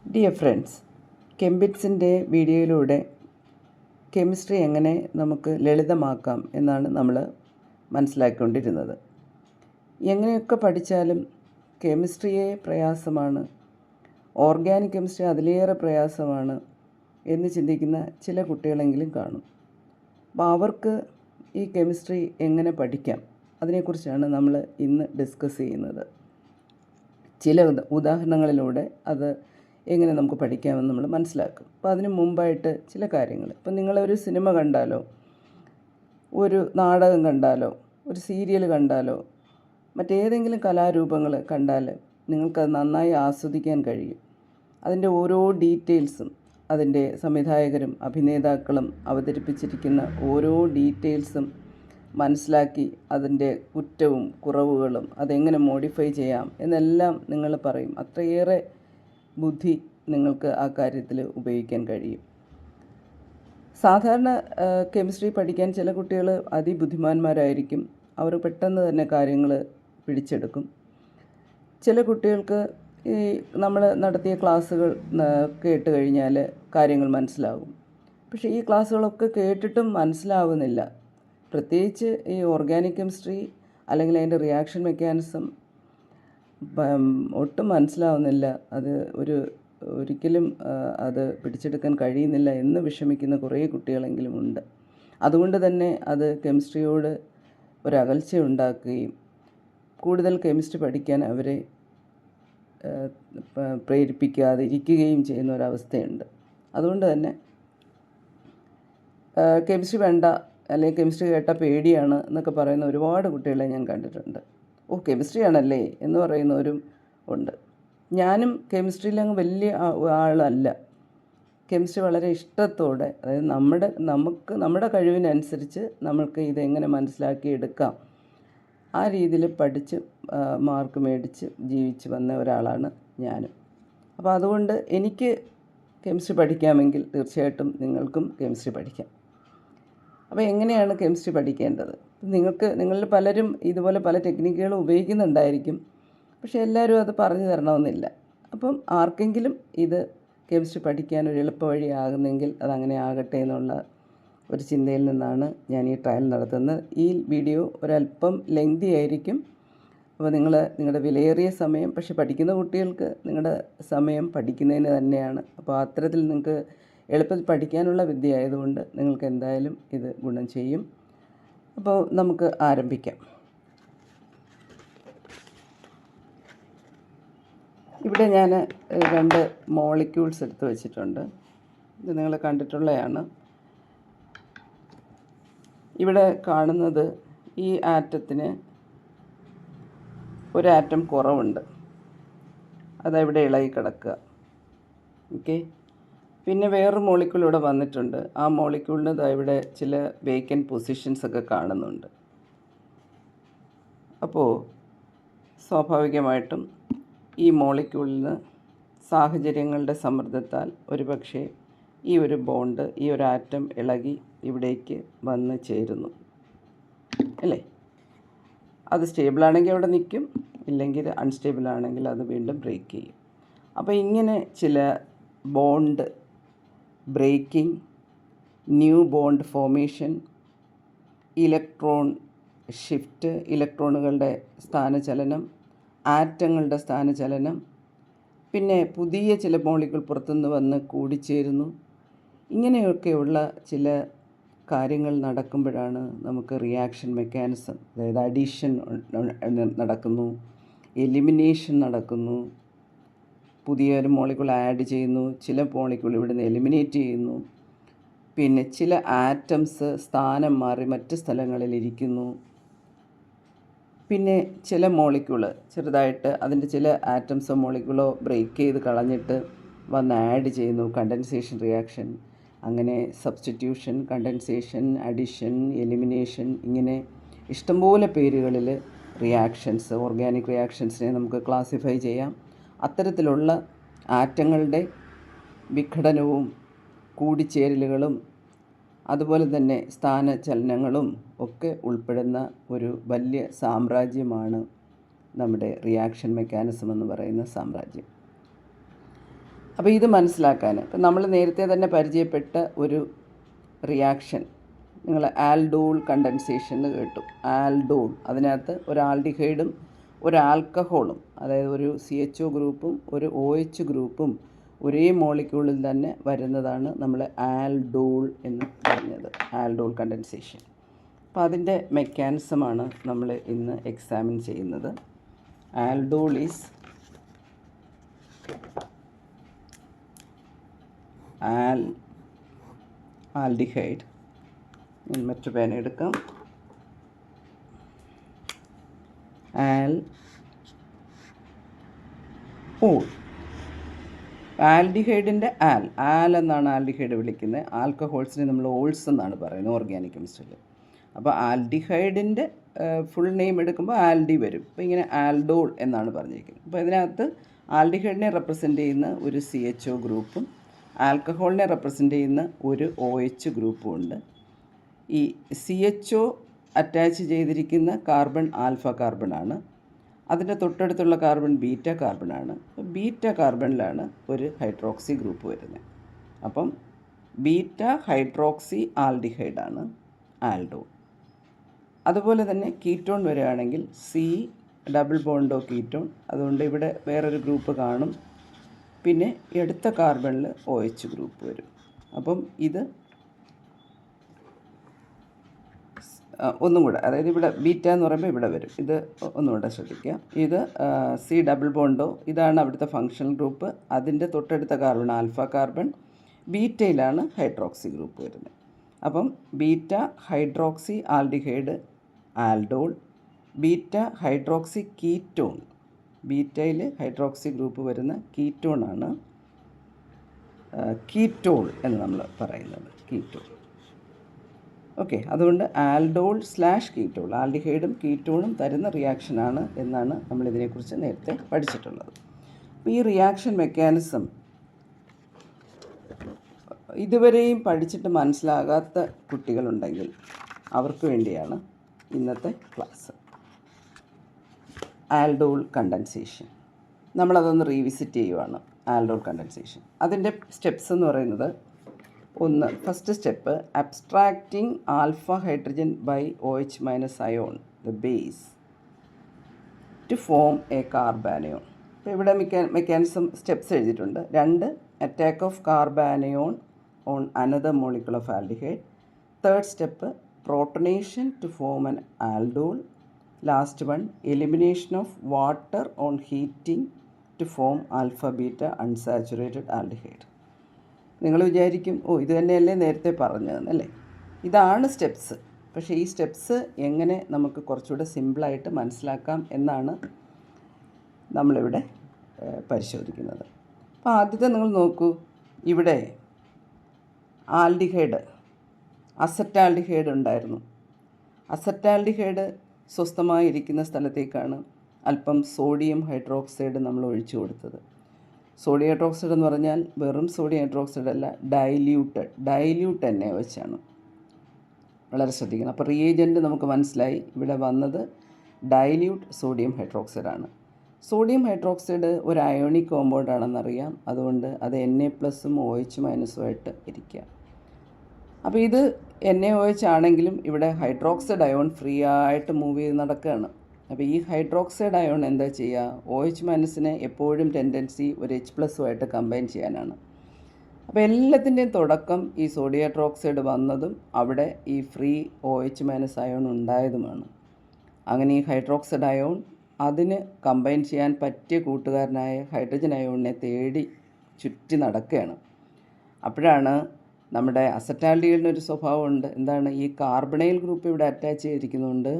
Dear friends, കെംബിറ്റ്സിൻ്റെ വീഡിയോയിലൂടെ chemistry എങ്ങനെ നമുക്ക് ലളിതമാക്കാം എന്നാണ് നമ്മൾ മനസ്സിലാക്കിക്കൊണ്ടിരുന്നത്. എങ്ങനെയൊക്കെ പഠിച്ചാലും കെമിസ്ട്രിയെ പ്രയാസമാണ്, ഓർഗാനിക് കെമിസ്ട്രി അതിലേറെ പ്രയാസമാണ് എന്ന് ചിന്തിക്കുന്ന ചില കുട്ടികളെങ്കിലും കാണും. അപ്പോൾ അവർക്ക് ഈ കെമിസ്ട്രി എങ്ങനെ പഠിക്കാം, അതിനെക്കുറിച്ചാണ് നമ്മൾ ഇന്ന് ഡിസ്കസ് ചെയ്യുന്നത്. ചില ഉദാഹരണങ്ങളിലൂടെ അത് എങ്ങനെ നമുക്ക് പഠിക്കാമെന്ന് നമ്മൾ മനസ്സിലാക്കും. അപ്പോൾ അതിന് മുമ്പായിട്ട് ചില കാര്യങ്ങൾ, ഇപ്പം നിങ്ങളൊരു സിനിമ കണ്ടാലോ, ഒരു നാടകം കണ്ടാലോ, ഒരു സീരിയൽ കണ്ടാലോ, മറ്റേതെങ്കിലും കലാരൂപങ്ങൾ കണ്ടാൽ നിങ്ങൾക്കത് നന്നായി ആസ്വദിക്കാൻ കഴിയും. അതിൻ്റെ ഓരോ ഡീറ്റെയിൽസും, അതിൻ്റെ സംവിധായകരും അഭിനേതാക്കളും അവതരിപ്പിച്ചിരിക്കുന്ന ഓരോ ഡീറ്റെയിൽസും മനസ്സിലാക്കി അതിൻ്റെ കുറ്റവും കുറവുകളും അതെങ്ങനെ മോഡിഫൈ ചെയ്യാം എന്നെല്ലാം നിങ്ങൾ പറയും. അത്രയേറെ ബുദ്ധി നിങ്ങൾക്ക് ആ കാര്യത്തിൽ ഉപയോഗിക്കാൻ കഴിയും. സാധാരണ കെമിസ്ട്രി പഠിക്കാൻ ചില കുട്ടികൾ അതിബുദ്ധിമാന്മാരായിരിക്കും. അവർ പെട്ടെന്ന് തന്നെ കാര്യങ്ങൾ പിടിച്ചെടുക്കും. ചില കുട്ടികൾക്ക് ഈ നമ്മൾ നടത്തിയ ക്ലാസ്സുകൾ കേട്ട് കഴിഞ്ഞാൽ കാര്യങ്ങൾ മനസ്സിലാകും. പക്ഷേ ഈ ക്ലാസ്സുകളൊക്കെ കേട്ടിട്ടും മനസ്സിലാവുന്നില്ല. പ്രത്യേകിച്ച് ഈ ഓർഗാനിക് കെമിസ്ട്രി അല്ലെങ്കിൽ അതിൻ്റെ റിയാക്ഷൻ മെക്കാനിസം ഒട്ടും മനസ്സിലാവുന്നില്ല. അത് ഒരിക്കലും അത് പിടിച്ചെടുക്കാൻ കഴിയുന്നില്ല എന്ന് വിഷമിക്കുന്ന കുറേ കുട്ടികളെങ്കിലും ഉണ്ട്. അതുകൊണ്ട് തന്നെ അത് കെമിസ്ട്രിയോട് ഒരകൽച്ച ഉണ്ടാക്കുകയും കൂടുതൽ കെമിസ്ട്രി പഠിക്കാൻ അവരെ പ്രേരിപ്പിക്കാതെ ഇരിക്കുകയും ചെയ്യുന്ന ഒരവസ്ഥയുണ്ട്. അതുകൊണ്ട് തന്നെ കെമിസ്ട്രി വേണ്ട, അല്ലെങ്കിൽ കെമിസ്ട്രി കേട്ടാൽ പേടിയാണ് എന്നൊക്കെ പറയുന്ന ഒരുപാട് കുട്ടികളെ ഞാൻ കണ്ടിട്ടുണ്ട്. കെമിസ്ട്രി ആണല്ലേ എന്ന് പറയുന്നവരും ഉണ്ട്. ഞാനും കെമിസ്ട്രിയിലങ്ങ് വലിയ ആളല്ല. കെമിസ്ട്രി വളരെ ഇഷ്ടത്തോടെ, അതായത് നമ്മുടെ കഴിവിനനുസരിച്ച് നമ്മൾക്ക് ഇതെങ്ങനെ മനസ്സിലാക്കിയെടുക്കാം, ആ രീതിയിൽ പഠിച്ച് മാർക്ക് മേടിച്ച് ജീവിച്ച് വന്ന ഒരാളാണ് ഞാനും. അപ്പോൾ അതുകൊണ്ട് എനിക്ക് കെമിസ്ട്രി പഠിക്കാമെങ്കിൽ തീർച്ചയായിട്ടും നിങ്ങൾക്കും കെമിസ്ട്രി പഠിക്കാം. അപ്പോൾ എങ്ങനെയാണ് കെമിസ്ട്രി പഠിക്കേണ്ടത്? നിങ്ങളിൽ പലരും ഇതുപോലെ പല ടെക്നിക്കുകളും ഉപയോഗിക്കുന്നുണ്ടായിരിക്കും. പക്ഷേ എല്ലാവരും അത് പറഞ്ഞു തരണമെന്നില്ല. അപ്പം ആർക്കെങ്കിലും ഇത് കെമിസ്ട്രി പഠിക്കാൻ ഒരു എളുപ്പ വഴിയാകുന്നെങ്കിൽ അതങ്ങനെ ആകട്ടെ എന്നുള്ള ഒരു ചിന്തയിൽ നിന്നാണ് ഞാൻ ഈ ട്രയൽ നടത്തുന്നത്. ഈ വീഡിയോ ഒരല്പം ലെങ്തി ആയിരിക്കും. അപ്പോൾ നിങ്ങളുടെ വിലയേറിയ സമയം, പക്ഷേ പഠിക്കുന്ന കുട്ടികൾക്ക് നിങ്ങളുടെ സമയം പഠിക്കുന്നതിന് തന്നെയാണ്. അപ്പോൾ അത്തരത്തിൽ നിങ്ങൾക്ക് എളുപ്പത്തിൽ പഠിക്കാനുള്ള വിദ്യ ആയതുകൊണ്ട് നിങ്ങൾക്ക് എന്തായാലും ഇത് ഗുണം ചെയ്യും. അപ്പോൾ നമുക്ക് ആരംഭിക്കാം. ഇവിടെ ഞാൻ 2 മോളിക്യൂൾസ് എടുത്ത് വെച്ചിട്ടുണ്ട്. ഇത് നിങ്ങൾ കണ്ടിട്ടുള്ളതാണ്. ഇവിടെ കാണുന്നത് ഈ ആറ്റത്തിന് ഒരു ആറ്റം കുറവുണ്ട്, അതവിടെ ഇളകി കിടക്കുക. ഓക്കെ. പിന്നെ വേറൊരു മോളിക്യൂൾ ഇവിടെ വന്നിട്ടുണ്ട്. ആ മോളിക്യൂളിന് ഇവിടെ ചില വേക്കൻറ്റ് പൊസിഷൻസ് ഒക്കെ കാണുന്നുണ്ട്. അപ്പോൾ സ്വാഭാവികമായിട്ടും ഈ മോളിക്യൂളിന് സാഹചര്യങ്ങളുടെ സമ്മർദ്ദത്താൽ ഒരുപക്ഷെ ഈ ഒരു ബോണ്ട്, ഈ ഒരു ആറ്റം ഇളകി ഇവിടേക്ക് വന്ന് ചേരുന്നു, അല്ലേ? അത് സ്റ്റേബിളാണെങ്കിൽ അവിടെ നിൽക്കും, ഇല്ലെങ്കിൽ അൺസ്റ്റേബിളാണെങ്കിൽ അത് വീണ്ടും ബ്രേക്ക് ചെയ്യും. അപ്പോൾ ഇങ്ങനെ ചില bond breaking, new bond formation, electron shift, ഇലക്ട്രോണുകളുടെ സ്ഥാനചലനം, ആറ്റങ്ങളുടെ സ്ഥാനചലനം, പിന്നെ പുതിയ ചില മോളിക്യൂൾ പുറത്തുനിന്ന് വന്ന് കൂടിച്ചേരുന്നു. ഇങ്ങനെയൊക്കെയുള്ള ചില കാര്യങ്ങൾ നടക്കുമ്പോഴാണ് നമുക്ക് റിയാക്ഷൻ മെക്കാനിസം, അതായത് അഡീഷൻ നടക്കുന്നു, എലിമിനേഷൻ നടക്കുന്നു, പുതിയൊരു മോളിക്യൂൾ ആഡ് ചെയ്യുന്നു, ചില മോളിക്യൂൾ ഇവിടുന്ന് എലിമിനേറ്റ് ചെയ്യുന്നു, പിന്നെ ചില ആറ്റംസ് സ്ഥാനം മാറി മറ്റ് സ്ഥലങ്ങളിലിരിക്കുന്നു, പിന്നെ ചില മോളിക്യൂൾ ചെറുതായിട്ട് അതിൻ്റെ ചില ആറ്റംസോ മോളിക്യൂളോ ബ്രേക്ക് ചെയ്ത് കളഞ്ഞിട്ട് വന്ന് ആഡ് ചെയ്യുന്നു, കണ്ടൻസേഷൻ റിയാക്ഷൻ. അങ്ങനെ സബ്സ്റ്റിറ്റ്യൂഷൻ, കണ്ടൻസേഷൻ, അഡിഷൻ, എലിമിനേഷൻ, ഇങ്ങനെ ഇഷ്ടംപോലെ പേരുകളിൽ റിയാക്ഷൻസ്, ഓർഗാനിക് റിയാക്ഷൻസിനെ നമുക്ക് ക്ലാസിഫൈ ചെയ്യാം. അത്തരത്തിലുള്ള ആറ്റങ്ങളുടെ വിഘടനവും കൂടിച്ചേരലുകളും അതുപോലെ തന്നെ സ്ഥാനചലനങ്ങളും ഒക്കെ ഉൾപ്പെടുന്ന ഒരു വലിയ സാമ്രാജ്യമാണ് നമ്മുടെ റിയാക്ഷൻ മെക്കാനിസം എന്ന് പറയുന്ന സാമ്രാജ്യം. അപ്പോൾ ഇത് മനസ്സിലാക്കാൻ ഇപ്പം നമ്മൾ നേരത്തെ തന്നെ പരിചയപ്പെട്ട ഒരു റിയാക്ഷൻ നിങ്ങൾ ആൽഡോൾ കണ്ടൻസേഷൻ എന്ന് കേട്ടു. ആൽഡോൾ, അതിനകത്ത് ഒരു ആൽഡിഹൈഡും ഒരു ആൽക്കഹോളും, അതായത് ഒരു CHO ഗ്രൂപ്പും ഒരു OH ഗ്രൂപ്പും ഒരേ മോളിക്യൂളിൽ തന്നെ വരുന്നതാണ് നമ്മൾ ആൽഡോൾ എന്ന് പറഞ്ഞത്, ആൽഡോൾ കണ്ടൻസേഷൻ. അപ്പോൾ അതിൻ്റെ മെക്കാനിസമാണ് നമ്മൾ ഇന്ന് എക്സാമിൻ ചെയ്യുന്നത്. Aldol is aldehyde. മറ്റു പേന എടുക്കാം. ആൽഡിഹൈഡിൻ്റെ ആൽ എന്നാണ് ആൽഡിഹൈഡ് വിളിക്കുന്നത്. ആൽക്കഹോൾസിനെ നമ്മൾ ഓൾസ് എന്നാണ് പറയുന്നത് ഓർഗാനിക് കെമിസ്ട്രിയിൽ. അപ്പോൾ ആൽഡിഹൈഡിൻ്റെ ഫുൾ നെയിം എടുക്കുമ്പോൾ ആൽഡി വരും. അപ്പോൾ ഇങ്ങനെ ആൽഡോൾ എന്നാണ് പറഞ്ഞിരിക്കുന്നത്. അപ്പോൾ ഇതിനകത്ത് ആൽഡിഹൈഡിനെ റെപ്രസെൻ്റ് ചെയ്യുന്ന ഒരു CHO ഗ്രൂപ്പും ആൽക്കഹോളിനെ റെപ്രസെൻ്റ് ചെയ്യുന്ന ഒരു OH ഗ്രൂപ്പും ഉണ്ട്. ഈ CHO അറ്റാച്ച് ചെയ്തിരിക്കുന്ന കാർബൺ ആൽഫ കാർബണാണ്. അതിൻ്റെ തൊട്ടടുത്തുള്ള കാർബൺ ബീറ്റ കാർബണാണ്. ബീറ്റ കാർബണിലാണ് ഒരു ഹൈഡ്രോക്സി ഗ്രൂപ്പ് വരുന്നത്. അപ്പം ബീറ്റ ഹൈഡ്രോക്സി ആൽഡിഹൈഡാണ് ആൽഡോൾ. അതുപോലെ തന്നെ കീറ്റോൺ വരികയാണെങ്കിൽ C ഡബിൾ ബോണ്ടോ കീറ്റോൺ, അതുകൊണ്ട് ഇവിടെ വേറൊരു ഗ്രൂപ്പ് കാണും. പിന്നെ അടുത്ത കാർബണിൽ OH ഗ്രൂപ്പ് വരും. അപ്പം ഇത് ഒന്നും കൂടെ, അതായത് ഇവിടെ ബീറ്റ എന്ന് പറയുമ്പോൾ ഇവിടെ വരും. ഇത് ഒന്നുകൂടെ ശ്രദ്ധിക്കുക. ഇത് C ഡബിൾ ബോണ്ടോ, ഇതാണ് അവിടുത്തെ ഫങ്ഷണൽ ഗ്രൂപ്പ്. അതിൻ്റെ തൊട്ടടുത്ത കാർബൺ ആൽഫ കാർബൺ. ബീറ്റയിലാണ് ഹൈഡ്രോക്സി ഗ്രൂപ്പ് വരുന്നത്. അപ്പം beta hydroxy aldehyde aldol, beta hydroxy ketone, ബീറ്റയിൽ ഹൈഡ്രോക്സി ഗ്രൂപ്പ് വരുന്ന കീറ്റോണാണ് കീറ്റോൾ എന്ന് നമ്മൾ പറയുന്നത്, കീറ്റോൾ. ഓക്കെ, അതുകൊണ്ട് ആൽഡോൾ / കീറ്റോൾ, ആൽഡിഹൈഡും കീറ്റോണും തരുന്ന റിയാക്ഷനാണ് എന്നാണ് നമ്മളിതിനെക്കുറിച്ച് നേരത്തെ പഠിച്ചിട്ടുള്ളത്. അപ്പോൾ ഈ റിയാക്ഷൻ മെക്കാനിസം ഇതുവരെയും പഠിച്ചിട്ട് മനസ്സിലാകാത്ത കുട്ടികളുണ്ടെങ്കിൽ അവർക്ക് വേണ്ടിയാണ് ഇന്നത്തെ ക്ലാസ്. ആൽഡോൾ കണ്ടൻസേഷൻ നമ്മളതൊന്ന് റീവിസിറ്റ് ചെയ്യുവാണ്. ആൽഡോൾ കണ്ടൻസേഷൻ അതിൻ്റെ സ്റ്റെപ്സ് എന്ന് പറയുന്നത്, first step abstracting alpha hydrogen by OH minus ion the base to form a carbanion. അപ്പോൾ ഇവിടെ മെക്കാനിസം സ്റ്റെപ്സ് എഴുതിയിട്ടുണ്ട്. 2 attack of carbanion on another molecule of aldehyde. 3rd step protonation to form an aldol. Last one, elimination of water on heating to form alpha beta unsaturated aldehyde. നിങ്ങൾ വിചാരിക്കും, ഇത് തന്നെയല്ലേ നേരത്തെ പറഞ്ഞതെന്നല്ലേ. ഇതാണ് steps. പക്ഷേ ഈ steps എങ്ങനെ നമുക്ക് കുറച്ചുകൂടെ സിമ്പിളായിട്ട് മനസ്സിലാക്കാം എന്നാണ് നമ്മളിവിടെ പരിശോധിക്കുന്നത്. അപ്പോൾ ആദ്യത്തെ നിങ്ങൾ നോക്കൂ, ഇവിടെ ആൽഡിഹൈഡ് അസറ്റാൽഡിഹൈഡ് ഉണ്ടായിരുന്നു. അസറ്റാൽഡിഹൈഡ് സ്വസ്ഥമായിരിക്കുന്ന സ്ഥലത്തേക്കാണ് അല്പം സോഡിയം ഹൈഡ്രോക്സൈഡ് നമ്മൾ ഒഴിച്ചു കൊടുത്തത്. സോഡിയം ഹൈഡ്രോക്സൈഡ് എന്ന് പറഞ്ഞാൽ വെറും സോഡിയം ഹൈഡ്രോക്സൈഡ് അല്ല, ഡൈല്യൂട്ട് എണ്ണ വെച്ചാണ്. വളരെ ശ്രദ്ധിക്കണം. അപ്പോൾ റിയേജൻറ്റ് നമുക്ക് മനസ്സിലായി, ഇവിടെ വന്നത് ഡൈല്യൂട്ട് സോഡിയം ഹൈഡ്രോക്സൈഡാണ്. സോഡിയം ഹൈഡ്രോക്സൈഡ് ഒരു അയോണിക് കോമ്പൗണ്ട് ആണെന്നറിയാം. അതുകൊണ്ട് അത് Na+ഉം OH- ആയിട്ട് ഇരിക്കുക. അപ്പോൾ ഇത് NaOH ആണെങ്കിലും ഇവിടെ ഹൈഡ്രോക്സൈഡ് അയോൺ ഫ്രീ ആയിട്ട് മൂവ് ചെയ്ത് നടക്കുകയാണ്. അപ്പോൾ ഈ ഹൈഡ്രോക്സൈഡ് അയോൺ എന്താ ചെയ്യുക, OH- എപ്പോഴും ടെൻഡൻസി ഒരു H+ഉമായിട്ട് കമ്പൈൻ ചെയ്യാനാണ്. അപ്പോൾ എല്ലാത്തിൻ്റെയും തുടക്കം ഈ സോഡിയം ഹൈഡ്രോക്സൈഡ് വന്നതും അവിടെ ഈ ഫ്രീ OH- അയോൺ ഉണ്ടായതുമാണ്. അങ്ങനെ ഈ ഹൈഡ്രോക്സൈഡ് അയോൺ അതിന് കമ്പൈൻ ചെയ്യാൻ പറ്റിയ കൂട്ടുകാരനായ ഹൈഡ്രജൻ അയോണിനെ തേടി ചുറ്റി നടക്കുകയാണ്. അപ്പോഴാണ് നമ്മുടെ അസറ്റാൽഡിഹൈഡിനൊരു സ്വഭാവമുണ്ട്. എന്താണ്, ഈ കാർബണൈൽ ഗ്രൂപ്പ് ഇവിടെ അറ്റാച്ച് ചെയ്തിരിക്കുന്നതുകൊണ്ട്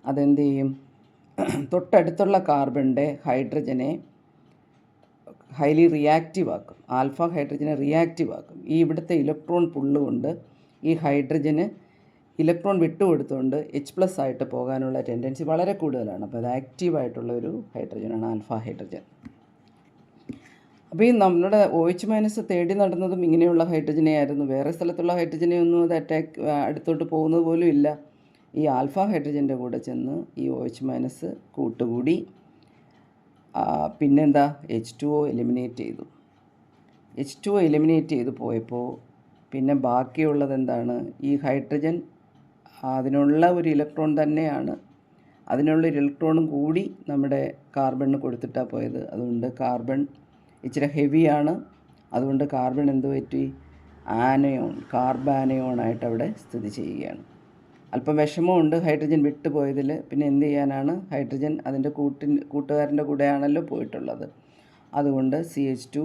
അതെന്ത് ചെയ്യും, തൊട്ടടുത്തുള്ള കാർബണിൻ്റെ ഹൈഡ്രജനെ ഹൈലി റിയാക്റ്റീവ് ആക്കും. ആൽഫ ഹൈഡ്രജനെ റിയാക്റ്റീവ് ആക്കും. ഈ ഇവിടുത്തെ ഇലക്ട്രോൺ പുള്ളുകൊണ്ട് ഈ ഹൈഡ്രജന് ഇലക്ട്രോൺ വിട്ടുകൊടുത്തുകൊണ്ട് H+ ആയിട്ട് പോകാനുള്ള ടെൻഡൻസി വളരെ കൂടുതലാണ്. അപ്പോൾ അത് ആക്റ്റീവായിട്ടുള്ള ഒരു ഹൈഡ്രജനാണ് ആൽഫ ഹൈഡ്രജൻ. അപ്പോൾ ഈ നമ്മുടെ OH- തേടി നടന്നതും ഇങ്ങനെയുള്ള ഹൈഡ്രജനെ ആയിരുന്നു. വേറെ സ്ഥലത്തുള്ള ഹൈഡ്രജനെ ഒന്നും അത് അടുത്തോട്ട് പോകുന്നത് പോലും ഇല്ല. ഈ ആൽഫ ഹൈഡ്രജൻ്റെ കൂടെ ചെന്ന് ഈ OH- കൂട്ടുകൂടി പിന്നെന്താ H2O എലിമിനേറ്റ് ചെയ്തു. H2O എലിമിനേറ്റ് ചെയ്ത് പോയപ്പോൾ പിന്നെ ബാക്കിയുള്ളത് എന്താണ്? ഈ ഹൈഡ്രജൻ അതിനുള്ള ഒരു ഇലക്ട്രോൺ തന്നെയാണ്, അതിനുള്ളൊരു ഇലക്ട്രോണും കൂടി നമ്മുടെ കാർബണിന് കൊടുത്തിട്ടാണ് പോയത്. അതുകൊണ്ട് കാർബൺ ഇച്ചിരി ഹെവിയാണ്. അതുകൊണ്ട് കാർബൺ എന്ത് പറ്റി? ആനയോൺ, കാർബാനയോണായിട്ട് അവിടെ സ്ഥിതി ചെയ്യുകയാണ്. അല്പം വിഷമമുണ്ട് ഹൈഡ്രജൻ വിട്ടുപോയതിൽ. പിന്നെ എന്ത് ചെയ്യാനാണ്? ഹൈഡ്രജൻ അതിൻ്റെ കൂട്ടുകാരൻ്റെ കൂടെയാണല്ലോ പോയിട്ടുള്ളത്. അതുകൊണ്ട് CH2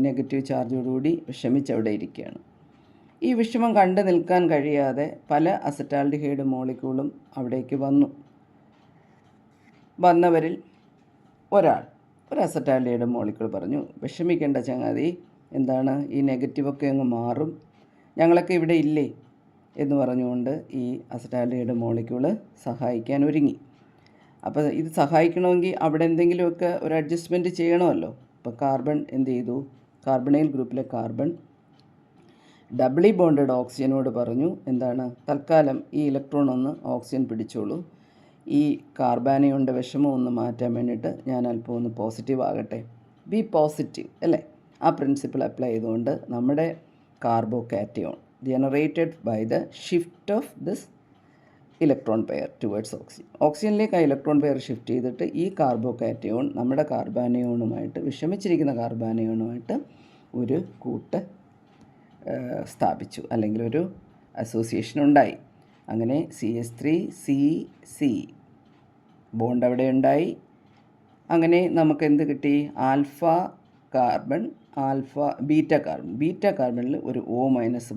നെഗറ്റീവ് ചാർജോടുകൂടി വിഷമിച്ചവിടെ ഇരിക്കുകയാണ്. ഈ വിഷമം കണ്ടു നിൽക്കാൻ കഴിയാതെ പല അസറ്റാൽഡിഹൈഡ് മോളിക്യൂളും അവിടേക്ക് വന്നു. വന്നവരിൽ ഒരു അസറ്റാൽഡിഹൈഡ് മോളിക്യൂൾ പറഞ്ഞു, വിഷമിക്കേണ്ട ചങ്ങാതി, എന്താണ് ഈ നെഗറ്റീവൊക്കെ അങ്ങ് മാറും, ഞങ്ങളൊക്കെ ഇവിടെ ഇല്ലേ എന്ന് പറഞ്ഞുകൊണ്ട് ഈ അസറ്റാൽഡിഹൈഡ് മോളിക്യൂള് സഹായിക്കാൻ ഒരുങ്ങി. അപ്പോൾ ഇത് സഹായിക്കണമെങ്കിൽ അവിടെ എന്തെങ്കിലുമൊക്കെ ഒരു അഡ്ജസ്റ്റ്മെൻറ്റ് ചെയ്യണമല്ലോ. അപ്പോൾ കാർബൺ എന്ത് ചെയ്തു? കാർബണൈൽ ഗ്രൂപ്പിലെ കാർബൺ ഡബിളി ബോണ്ടഡ് ഓക്സിജനോട് പറഞ്ഞു, എന്താണ്, തൽക്കാലം ഈ ഇലക്ട്രോൺ ഒന്ന് ഓക്സിജൻ പിടിച്ചോളൂ, ഈ കാർബാനയോണിൻ്റെ വിഷമം ഒന്ന് മാറ്റാൻ വേണ്ടിയിട്ട് ഞാൻ അല്പം ഒന്ന് പോസിറ്റീവ് ആകട്ടെ, ബി പോസിറ്റീവ് അല്ലേ? ആ പ്രിൻസിപ്പിൾ അപ്ലൈ ചെയ്തുകൊണ്ട് നമ്മുടെ carbocation generated by the shift of this electron pair towards oxygen, ഓക്സിജനിലേക്ക് ആ ഇലക്ട്രോൺ പെയർ ഷിഫ്റ്റ് ചെയ്തിട്ട് ഈ കാർബോകാറ്റയോൺ നമ്മുടെ കാർബാനയോണുമായിട്ട്, വിഷമിച്ചിരിക്കുന്ന കാർബാനയോണുമായിട്ട് ഒരു കൂട്ട് സ്ഥാപിച്ചു, അല്ലെങ്കിൽ ഒരു അസോസിയേഷൻ ഉണ്ടായി. അങ്ങനെ CH3CC ബോണ്ട് അവിടെ ഉണ്ടായി. അങ്ങനെ നമുക്ക് എന്ത് കിട്ടി? ബീറ്റ കാർബണിൽ ഒരു O-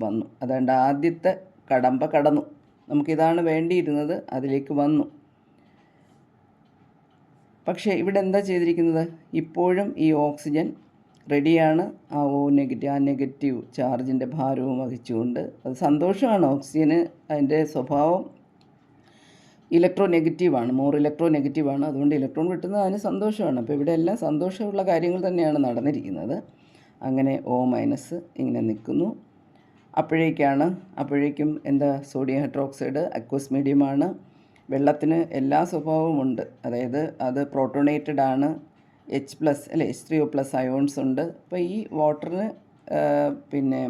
വന്നു. അതുകൊണ്ട് ആദ്യത്തെ കടമ്പ കടന്നു. നമുക്കിതാണ് വേണ്ടിയിരുന്നത്, അതിലേക്ക് വന്നു. പക്ഷേ ഇവിടെ എന്താ ചെയ്തിരിക്കുന്നത്? ഇപ്പോഴും ഈ ഓക്സിജൻ റെഡിയാണ് ആ നെഗറ്റീവ് ചാർജിൻ്റെ ഭാരവും വഹിച്ചുകൊണ്ട്. അത് സന്തോഷമാണ്. ഓക്സിജന് അതിൻ്റെ സ്വഭാവം ഇലക്ട്രോ നെഗറ്റീവാണ്. അതുകൊണ്ട് ഇലക്ട്രോൺ കിട്ടുന്നത് അതിന് സന്തോഷമാണ്. അപ്പോൾ ഇവിടെ എല്ലാം സന്തോഷമുള്ള കാര്യങ്ങൾ തന്നെയാണ് നടന്നിരിക്കുന്നത്. അങ്ങനെ O- ഇങ്ങനെ നിൽക്കുന്നു. അപ്പോഴേക്കും എന്താ, സോഡിയം ഹൈഡ്രോക്സൈഡ് അക്വസ് മീഡിയമാണ്. വെള്ളത്തിന് എല്ലാ സ്വഭാവവും ഉണ്ട്. അതായത് അത് പ്രോട്ടോണേറ്റഡ് ആണ്, H+ അല്ലേ, H3O+ അയോൺസ് ഉണ്ട്. അപ്പോൾ ഈ വാട്ടറിന് പിന്നെ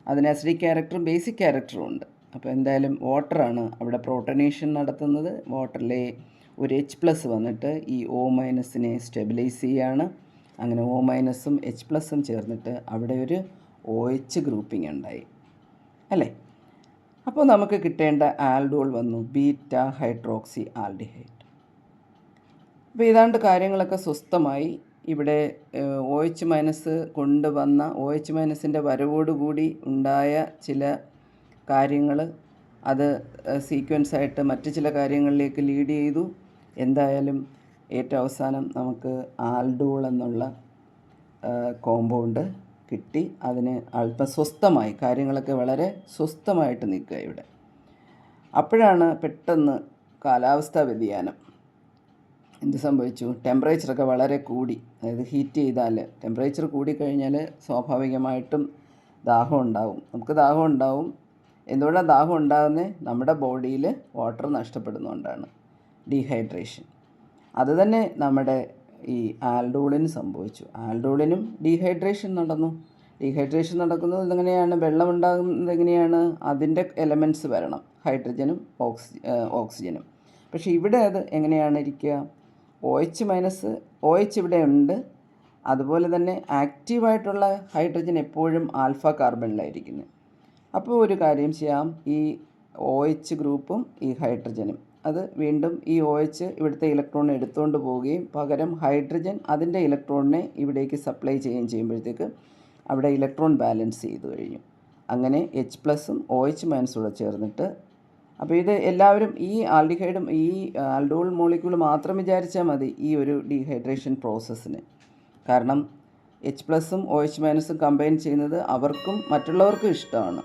അതിന് അസിഡിക് ക്യാരക്ടറും ബേസിക് ക്യാരക്ടറും ഉണ്ട്. അപ്പോൾ എന്തായാലും വാട്ടറാണ് അവിടെ പ്രോട്ടോനേഷൻ നടത്തുന്നത്. വാട്ടറിലെ ഒരു H+ വന്നിട്ട് ഈ O- സ്റ്റെബിലൈസ് ചെയ്യുകയാണ്. അങ്ങനെ O- H+ ചേർന്നിട്ട് അവിടെ ഒരു OH ഗ്രൂപ്പിംഗ് ഉണ്ടായി അല്ലേ? അപ്പോൾ നമുക്ക് കിട്ടേണ്ട ആൽഡോൾ വന്നു, ബീറ്റ ഹൈഡ്രോക്സി ആൽഡിഹൈഡ്. അപ്പോൾ ഏതാണ്ട് കാര്യങ്ങളൊക്കെ സ്വസ്ഥമായി. ഇവിടെ OH- കൊണ്ടുവന്ന OH- വരവോടുകൂടി ഉണ്ടായ ചില കാര്യങ്ങൾ അത് സീക്വൻസായിട്ട് മറ്റ് ചില കാര്യങ്ങളിലേക്ക് ലീഡ് ചെയ്തു. എന്തായാലും ഏറ്റവും അവസാനം നമുക്ക് ആൽഡോൾ എന്നുള്ള കോമ്പൗണ്ട് കിട്ടി. അതിന് അല്പം സ്വസ്ഥമായി, കാര്യങ്ങളൊക്കെ വളരെ സ്വസ്ഥമായിട്ട് നിൽക്കുക ഇവിടെ. അപ്പോഴാണ് പെട്ടെന്ന് കാലാവസ്ഥാ വ്യതിയാനം എന്ത് സംഭവിച്ചു? ടെമ്പറേച്ചറൊക്കെ വളരെ കൂടി. അതായത് ഹീറ്റ് ചെയ്താൽ ടെമ്പറേച്ചർ കൂടിക്കഴിഞ്ഞാൽ സ്വാഭാവികമായിട്ടും ദാഹം ഉണ്ടാവും. നമുക്ക് ദാഹം ഉണ്ടാവും. എന്തുകൊണ്ടാണ് ദാഹം ഉണ്ടാകുന്നത്? നമ്മുടെ ബോഡിയിൽ വാട്ടർ നഷ്ടപ്പെടുന്നതുകൊണ്ടാണ്, ഡീഹൈഡ്രേഷൻ. അതുതന്നെ നമ്മുടെ ഈ ആൽഡോളിന് സംഭവിച്ചു. ആൽഡോളിനും ഡീഹൈഡ്രേഷൻ നടന്നു. ഡീഹൈഡ്രേഷൻ നടക്കുന്നത് എങ്ങനെയാണ്? വെള്ളം ഉണ്ടാകുന്നത് എങ്ങനെയാണ്? അതിൻ്റെ എലമെൻറ്റ്സ് വരണം, ഹൈഡ്രജനും ഓക്സിജനും. പക്ഷേ ഇവിടെ അത് എങ്ങനെയാണ് ഇരിക്കുക? OH ഇവിടെ ഉണ്ട്. അതുപോലെ തന്നെ ആക്റ്റീവായിട്ടുള്ള ഹൈഡ്രജൻ എപ്പോഴും ആൽഫ കാർബണിലായിരിക്കുന്നത്. അപ്പോൾ ഒരു കാര്യം ചെയ്യാം, ഈ OH ഗ്രൂപ്പും ഈ ഹൈഡ്രജനും അത് വീണ്ടും ഈ OH ഇവിടുത്തെ ഇലക്ട്രോണിനെ എടുത്തുകൊണ്ട് പോവുകയും പകരം ഹൈഡ്രജൻ അതിൻ്റെ ഇലക്ട്രോണിനെ ഇവിടേക്ക് സപ്ലൈ ചെയ്യുമ്പോഴത്തേക്ക് അവിടെ ഇലക്ട്രോൺ ബാലൻസ് ചെയ്തു കഴിഞ്ഞു. അങ്ങനെ H+ഉം OH- കൂടെ ചേർന്നിട്ട്, അപ്പോൾ ഇത് എല്ലാവരും ഈ ആൽഡിഹൈഡും ഈ ആൽഡോൾ മോളിക്യൂൾ മാത്രം വിചാരിച്ചാൽ മതി ഈ ഒരു ഡീഹൈഡ്രേഷൻ പ്രോസസ്സിന്. കാരണം H+ഉം OH- കമ്പൈൻ ചെയ്യുന്നത് അവർക്കും മറ്റുള്ളവർക്കും ഇഷ്ടമാണ്.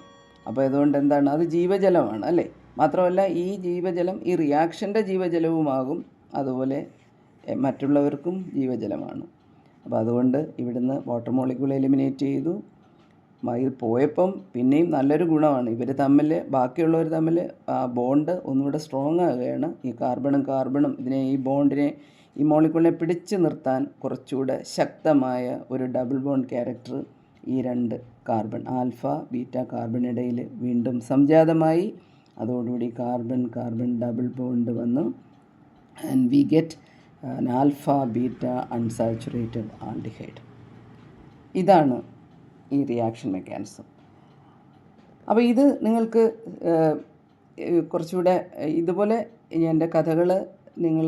അപ്പോൾ അതുകൊണ്ട് എന്താണ്, അത് ജീവജലമാണ് അല്ലേ? മാത്രമല്ല ഈ ജീവജലം ഈ റിയാക്ഷൻ്റെ ജീവജലവുമാകും, അതുപോലെ മറ്റുള്ളവർക്കും ജീവജലമാണ്. അപ്പോൾ അതുകൊണ്ട് ഇവിടുന്ന് വാട്ടർ മോളിക്യൂൾ എലിമിനേറ്റ് ചെയ്തു. ഇത് പോയപ്പം പിന്നെയും നല്ലൊരു ഗുണമാണ്, ഇവർ തമ്മിൽ, ബാക്കിയുള്ളവർ തമ്മിൽ ബോണ്ട് ഒന്നുകൂടെ സ്ട്രോങ് ആകുകയാണ്. ഈ കാർബണും ഈ മോളിക്യൂളിനെ പിടിച്ചു നിർത്താൻ കുറച്ചുകൂടെ ശക്തമായ ഒരു ഡബിൾ ബോണ്ട് ക്യാരക്ടർ ഈ 2 കാർബൺ ആൽഫ ബീറ്റ കാർബണിടയിൽ വീണ്ടും സംജാതമായി. അതോടുകൂടി കാർബൺ ഡബിൾ ബോണ്ട് വന്നു. And we get alpha beta unsaturated aldehyde. ഇതാണ് ഈ റിയാക്ഷൻ മെക്കാനിസം. അപ്പോൾ ഇത് നിങ്ങൾക്ക് കുറച്ചുകൂടെ ഇതുപോലെ എൻ്റെ കഥകൾ നിങ്ങൾ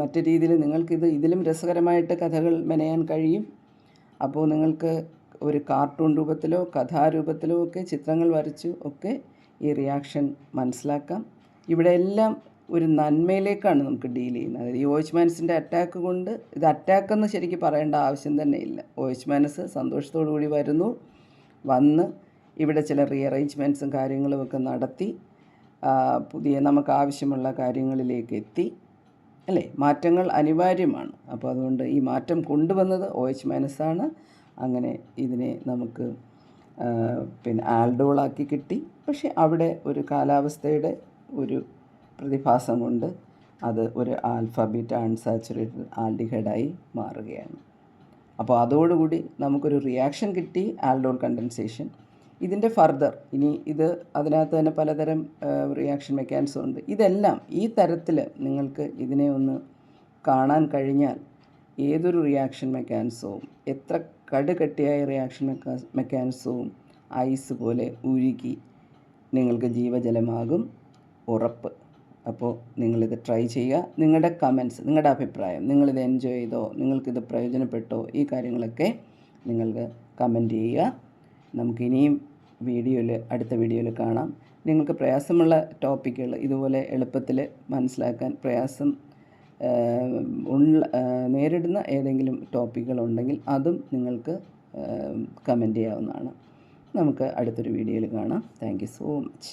മറ്റു രീതിയിൽ ഇതിലും രസകരമായിട്ട് കഥകൾ മെനയാൻ കഴിയും. അപ്പോൾ നിങ്ങൾക്ക് ഒരു കാർട്ടൂൺ രൂപത്തിലോ കഥാരൂപത്തിലോ ഒക്കെ ചിത്രങ്ങൾ വരച്ചു ഒക്കെ ഈ റിയാക്ഷൻ മനസ്സിലാക്കാം. ഇവിടെ എല്ലാം ഒരു നന്മയിലേക്കാണ് നമുക്ക് ഡീൽ ചെയ്യുന്നത്. അതായത് ഈ ഓയിച്ച്മാൻസിൻ്റെ അറ്റാക്ക് കൊണ്ട് ഇത് അറ്റാക്കെന്ന് ശരിക്കും പറയേണ്ട ആവശ്യം തന്നെ ഇല്ല. ഓയിച്ച്മാൻസ് സന്തോഷത്തോടു കൂടി വന്ന് ഇവിടെ ചില റീഅറേഞ്ച്മെൻറ്റ്സും കാര്യങ്ങളും ഒക്കെ നടത്തി പുതിയ നമുക്ക് ആവശ്യമുള്ള കാര്യങ്ങളിലേക്ക് എത്തി, അല്ലേ? മാറ്റങ്ങൾ അനിവാര്യമാണ്. അപ്പോൾ അതുകൊണ്ട് ഈ മാറ്റം കൊണ്ടുവന്നത് ഓയിച്ച്മാൻസാണ്. അങ്ങനെ ഇതിനെ നമുക്ക് ആൽഡോളാക്കി കിട്ടി. പക്ഷേ അവിടെ ഒരു കാലാവസ്ഥയുടെ ഒരു പ്രതിഭാസം കൊണ്ട് അത് ഒരു ആൽഫ ബീറ്റ അൺസാച്ചുറേറ്റഡ് ആൽഡിഹൈഡായി മാറുകയാണ്. അപ്പോൾ അതോടുകൂടി നമുക്കൊരു റിയാക്ഷൻ കിട്ടി, ആൽഡോൾ കണ്ടൻസേഷൻ. ഇതിൻ്റെ ഫർദർ ഇനി അതിനകത്ത് തന്നെ പലതരം റിയാക്ഷൻ മെക്കാനിസം ഉണ്ട്. ഇതെല്ലാം ഈ തരത്തിൽ നിങ്ങൾക്ക് ഇതിനെ ഒന്ന് കാണാൻ കഴിഞ്ഞാൽ ഏതൊരു റിയാക്ഷൻ മെക്കാനിസവും എത്ര കടുകട്ടിയായ റിയാക്ഷൻ മെക്കാനിസവും ഐസ് പോലെ ഉരുകി നിങ്ങൾക്ക് ജീവജലമാകും, ഉറപ്പ്. അപ്പോൾ നിങ്ങളിത് ട്രൈ ചെയ്യുക. നിങ്ങളുടെ കമൻറ്റ്സ്, നിങ്ങളുടെ അഭിപ്രായം, നിങ്ങളിത് എൻജോയ് ചെയ്തോ, നിങ്ങൾക്കിത് പ്രയോജനപ്പെട്ടോ, ഈ കാര്യങ്ങളൊക്കെ നിങ്ങൾക്ക് കമൻറ്റ് ചെയ്യുക. നമുക്കിനിയും അടുത്ത വീഡിയോയിൽ കാണാം. നിങ്ങൾക്ക് പ്രയാസമുള്ള ടോപ്പിക്കുകൾ ഇതുപോലെ എളുപ്പത്തിൽ മനസ്സിലാക്കാൻ നേരിടുന്ന ഏതെങ്കിലും ടോപ്പിക്കുകളുണ്ടെങ്കിൽ അതും നിങ്ങൾക്ക് കമൻറ്റ് ചെയ്യാവുന്നതാണ്. നമുക്ക് അടുത്തൊരു വീഡിയോയിൽ കാണാം. Thank you so much.